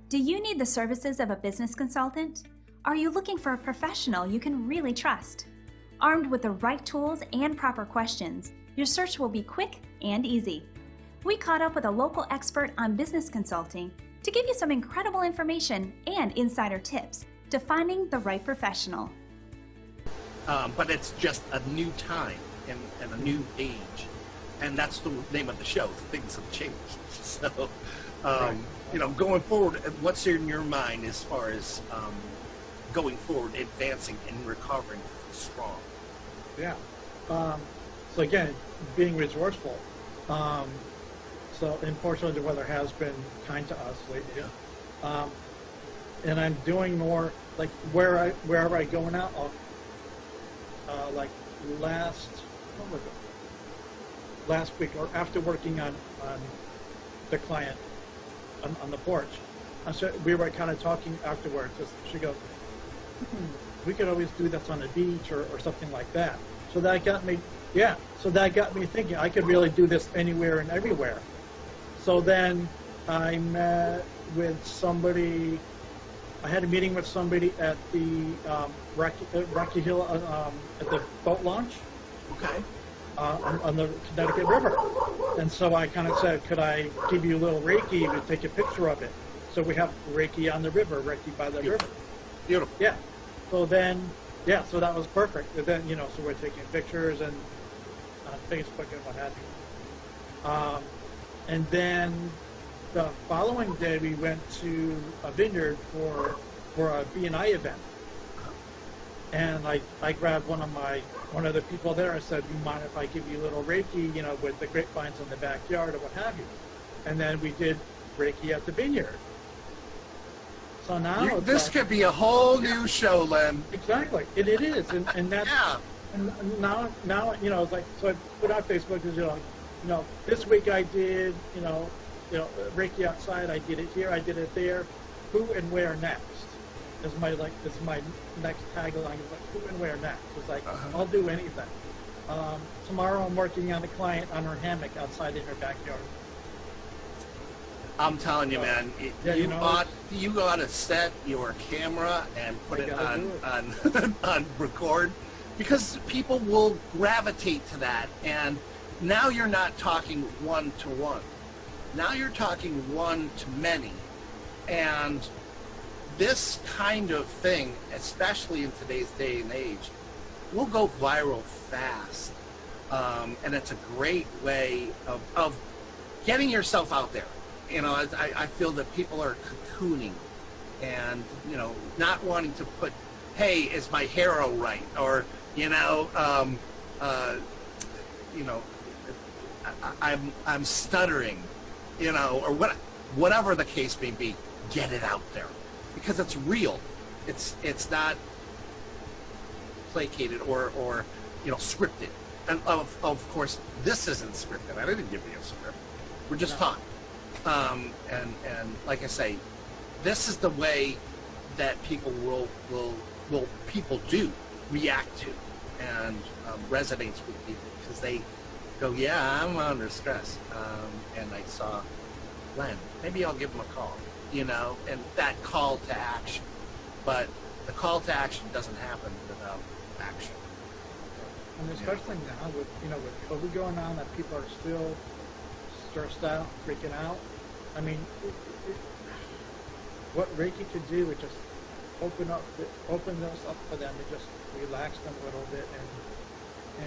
Do you need the services of a business consultant? Are you looking for a professional you can really trust? Armed with the right tools and proper questions, your search will be quick and easy. We caught up with a local expert on business consulting to give you some incredible information and insider tips to finding the right professional. But it's just a new time and a new age. And that's the name of the show. Things have changed. So, going forward, what's in your mind as far as going forward, advancing and recovering strong? Yeah. So again, being resourceful. So unfortunately, the weather has been kind to us lately. Yeah. And I'm doing more like wherever I go now. Like last week, or after working on the client on the porch, so we were kind of talking afterwards. She goes, we could always do this on the beach or something like that. So that got me, so that got me thinking I could really do this anywhere and everywhere. So then I met with somebody, I had a meeting with somebody at the Rocky Hill, at the boat launch. Okay. On the Connecticut River. And so I kind of said, could I give you a little Reiki and take a picture of it? So we have Reiki on the river, Reiki by the river. Beautiful. Yeah. So then, so that was perfect. And then, so we're taking pictures and on Facebook and what have you. And then the following day we went to a vineyard for a B&I event. And I grabbed one of the people there and said, "Do you mind if I give you a little Reiki, with the grapevines in the backyard or what have you?" And then we did Reiki at the vineyard. So now this could be a whole new show, Len. Exactly, it is, and that's and now it's like, so I put on Facebook as this week I did Reiki outside. I did it here, I did it there. Who and where next? Is my next tagline is like, who and where next? It's like, I'll do anything. Tomorrow I'm working on a client on her hammock outside in her backyard. I'm telling you, man, you ought to set your camera and put it on record, because people will gravitate to that. And now you're not talking one-to-one. Now you're talking one-to-many. And this kind of thing, especially in today's day and age, will go viral fast. And it's a great way of getting yourself out there. I feel that people are cocooning and, not wanting to put, hey, is my hair all right? Or, I'm stuttering, or whatever the case may be. Get it out there. Because it's real. It's not placated or scripted. And of course, this isn't scripted. I didn't give you a script. We're just talking. And like I say, this is the way that people will react to and resonates with people, because they go, yeah, I'm under stress. And I saw Len. Maybe I'll give him a call. And that call to action. But the call to action doesn't happen without action. And especially now with COVID going on, that people are still stressed out, freaking out. I mean, what Reiki could do is just open this up for them and just relax them a little bit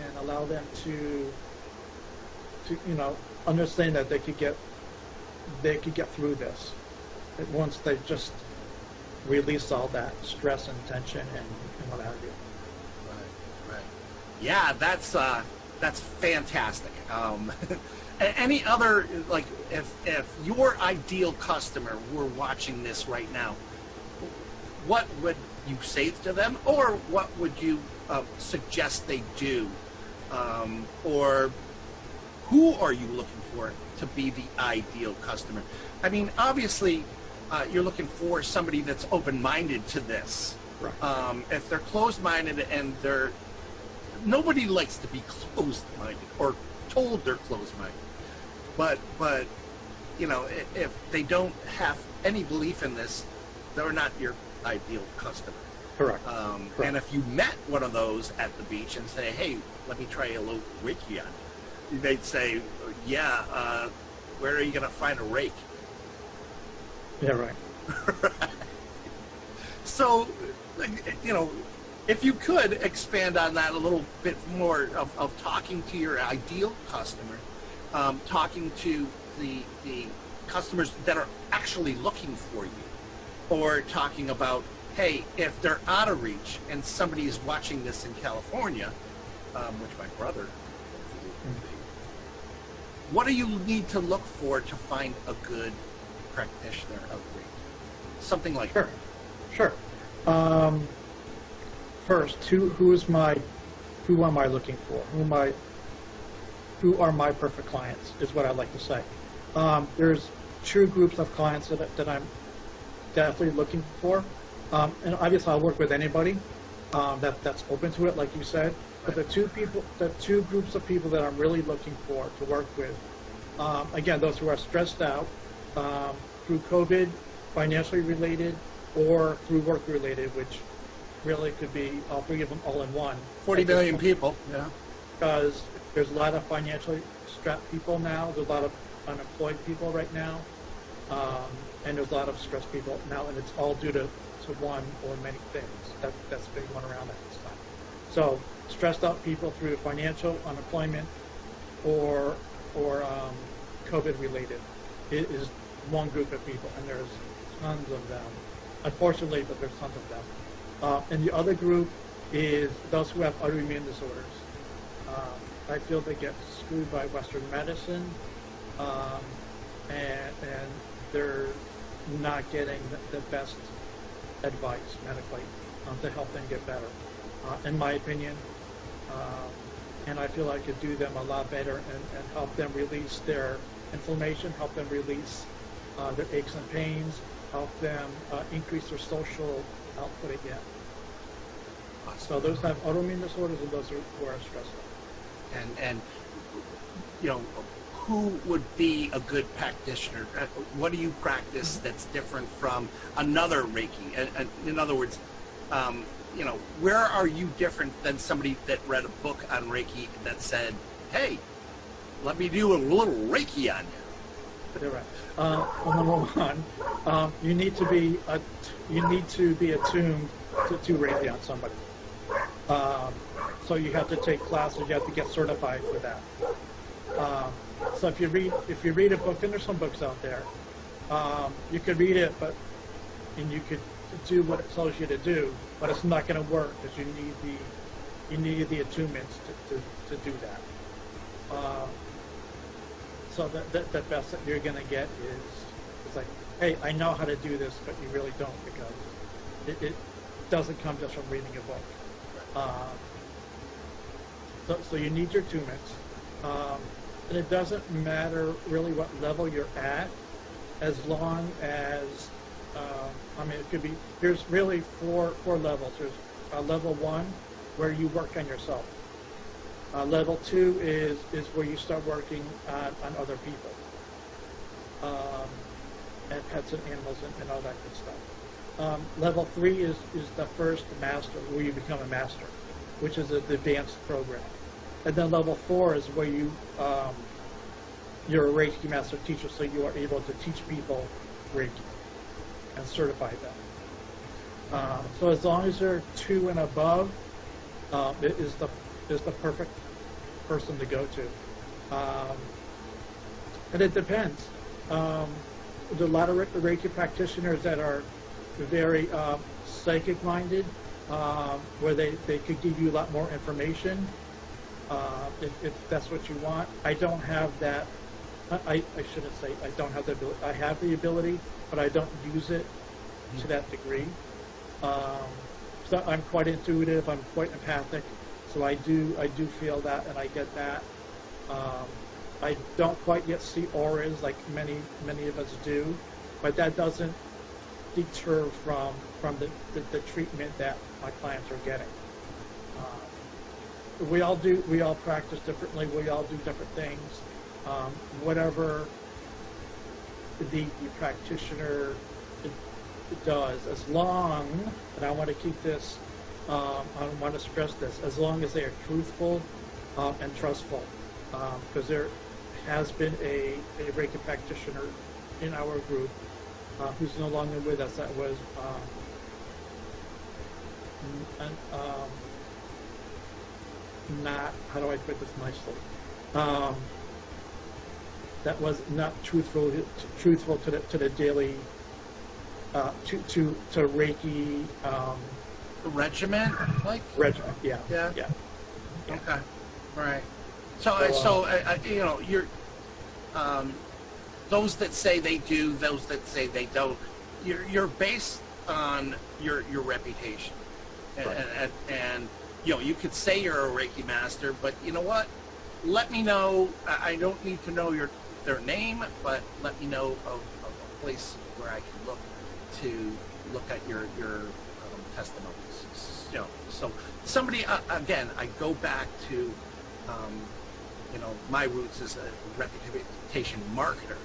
and allow them to understand that they could get through this. Once they just release all that stress and tension and what have you. Right. Yeah, that's fantastic. Any other, like, if your ideal customer were watching this right now, what would you say to them, or what would you suggest they do, or who are you looking for to be the ideal customer? I mean, obviously, you're looking for somebody that's open-minded to this. Right. If they're closed-minded and nobody likes to be closed-minded or told they're closed-minded, but you know, if they don't have any belief in this, they're not your ideal customer. Correct. Correct. Correct. And if you met one of those at the beach and say, hey, let me try a little Reiki on you, they'd say, yeah, where are you going to find a rake? Yeah, right. So, you know, if you could expand on that a little bit more of talking to your ideal customer, talking to the customers that are actually looking for you, or talking about, hey, if they're out of reach and somebody is watching this in California, which my brother, what do you need to look for to find a good practitioner of Reiki? Something like that. Sure. First, who am I looking for? Who are my perfect clients is what I like to say. There's two groups of clients that I'm definitely looking for. And obviously I'll work with anybody that's open to it, like you said. But the two groups of people that I'm really looking for to work with, again, those who are stressed out through COVID, financially related, or through work related, which really could be all three of them all in one. 40 million people, yeah. Because there's a lot of financially strapped people now. There's a lot of unemployed people right now. And there's a lot of stressed people now, and it's all due to one or many things. That's a big one around at this time. So stressed out people through financial unemployment or COVID related is one group of people, and there's tons of them. Unfortunately, but there's tons of them. And the other group is those who have autoimmune disorders. I feel they get screwed by Western medicine, and they're not getting the best advice medically to help them get better, in my opinion. And I feel I could do them a lot better and help them release their inflammation, help them release their aches and pains, help them increase their social output again. So those have autoimmune disorders and those who are stressed out. And you know, who would be a good practitioner? What do you practice that's different from another Reiki? And in other words, you know, where are you different than somebody that read a book on Reiki that said, hey, let me do a little Reiki on you? You're right. Well, number one, you need to be attuned to Reiki on somebody. So you have to take classes. You have to get certified for that. So if you read a book, and there's some books out there, you could read it, and you could do what it tells you to do, but it's not going to work because you need the attunements to do that. So the best that you're going to get is like, hey, I know how to do this, but you really don't, because it doesn't come just from reading a book. So you need your attunements. And it doesn't matter really what level you're at, as long as, I mean, it could be, there's really four levels. There's level 1, where you work on yourself. Level 2 is where you start working on other people, and pets and animals and all that good stuff. Level 3 is the first master, where you become a master, which is the advanced program. And then level 4 is where you're a Reiki master teacher, so you are able to teach people Reiki and certify them. So as long as they're 2 and above, it is the perfect person to go to. And it depends. There's a lot of Reiki practitioners that are very psychic-minded, where they could give you a lot more information. If that's what you want. I don't have that. I shouldn't say I don't have the ability. I have the ability, but I don't use it to that degree. So I'm quite intuitive. I'm quite empathic. So I do feel that, and I get that. I don't quite yet see auras like many of us do, but that doesn't deter from the treatment that my clients are getting. We all practice differently. We all do different things. Whatever the practitioner does, as long, and I want to keep this, I want to stress this, as long as they are truthful and trustful, because there has been a Reiki practitioner in our group who's no longer with us. That was not, how do I put this nicely? That was not truthful to the daily to Reiki regimen, like regimen. Yeah. Okay. All right. So you know, you're those that say they do, those that say they don't. You're based on your reputation, and you know, you could say you're a Reiki master, but you know what? Let me know. I don't need to know their name, but let me know of a place where I can look at your testimonies. You know, so somebody again, I go back to you know, my roots as a reputation marketer,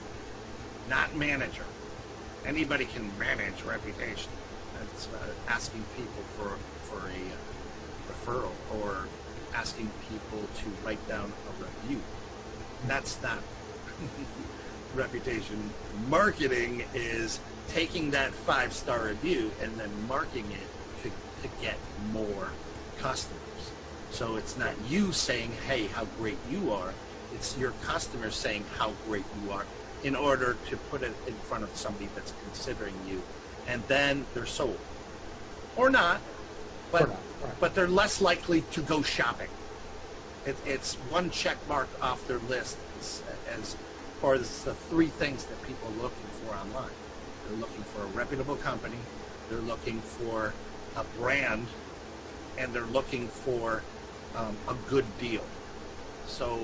not manager. Anybody can manage reputation. It's asking people for a referral or asking people to write down a review. That's not reputation. Marketing is taking that 5-star review and then marketing it to get more customers. So it's not you saying, hey, how great you are. It's your customers saying how great you are in order to put it in front of somebody that's considering you, and then they're sold. Or not, but but they're less likely to go shopping. It's one check mark off their list as far as the 3 things that people are looking for online. They're looking for a reputable company, they're looking for a brand, and they're looking for a good deal. So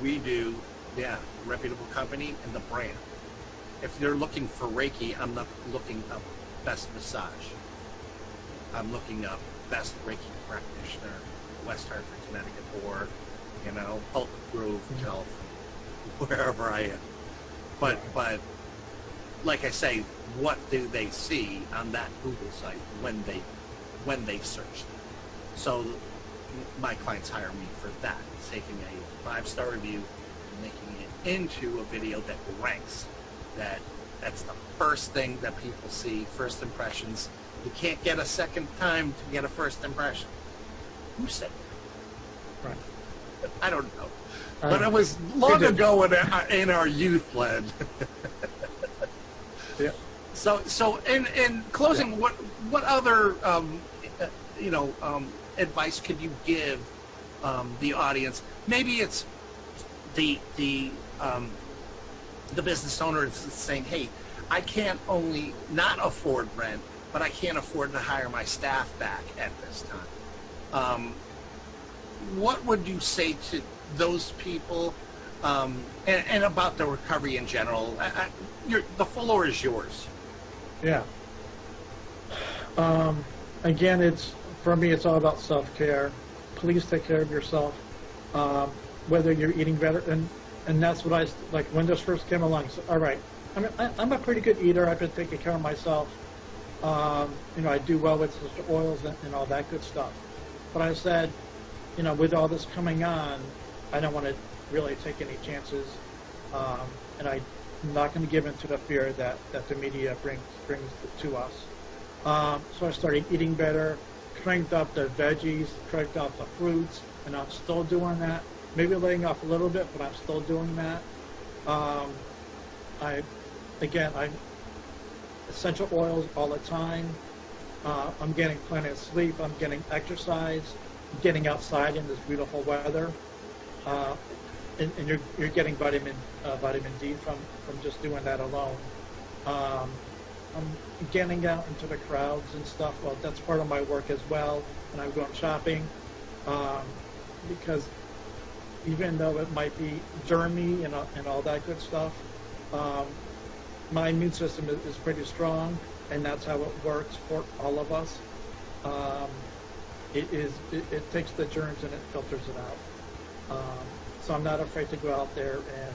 we do, reputable company and the brand. If they're looking for Reiki, I'm not looking up best massage. I'm looking up best Reiki practitioner, West Hartford, Connecticut, or, you know, Elk Grove, California, wherever I am. But like I say, what do they see on that Google site when they search them? So my clients hire me for that, taking a 5-star review and making it into a video that ranks. That's the first thing that people see, first impressions. You can't get a second time to get a first impression. Who said that? Right. I don't know. But it was long ago in our youth, Len. Yeah. So in closing, what other advice could you give the audience? Maybe it's the business owner is saying, hey, I can't only not afford rent, but I can't afford to hire my staff back at this time. What would you say to those people, and about the recovery in general? The floor is yours. Yeah. Again, for me, it's all about self-care. Please take care of yourself. Whether you're eating better, and that's what I like when this first came along. So, all right, I'm a pretty good eater. I've been taking care of myself. I do well with oils and all that good stuff. But I said, with all this coming on, I don't want to really take any chances, and I'm not going to give in to the fear that the media brings to us. So I started eating better, cranked up the veggies, cranked up the fruits, and I'm still doing that. Maybe laying off a little bit, but I'm still doing that. I'm essential oils all the time. I'm getting plenty of sleep. I'm getting exercise. I'm getting outside in this beautiful weather. And you're getting vitamin D from just doing that alone. I'm getting out into the crowds and stuff. Well, that's part of my work as well. And I'm going shopping because even though it might be germy and all that good stuff, my immune system is pretty strong, and that's how it works for all of us. It takes the germs and it filters it out. So I'm not afraid to go out there and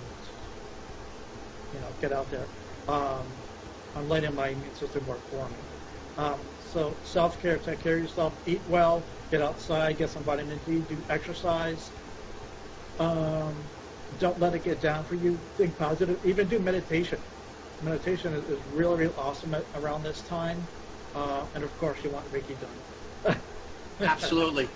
get out there. I'm letting my immune system work for me. So self-care, take care of yourself, eat well, get outside, get some vitamin D, do exercise. Don't let it get down for you. Think positive. Even do meditation. Meditation is really, really awesome around this time. And of course, you want Reiki done. Absolutely.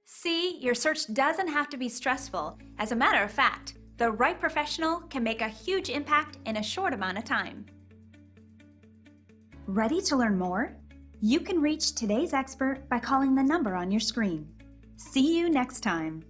See, your search doesn't have to be stressful. As a matter of fact, the right professional can make a huge impact in a short amount of time. Ready to learn more? You can reach today's expert by calling the number on your screen. See you next time.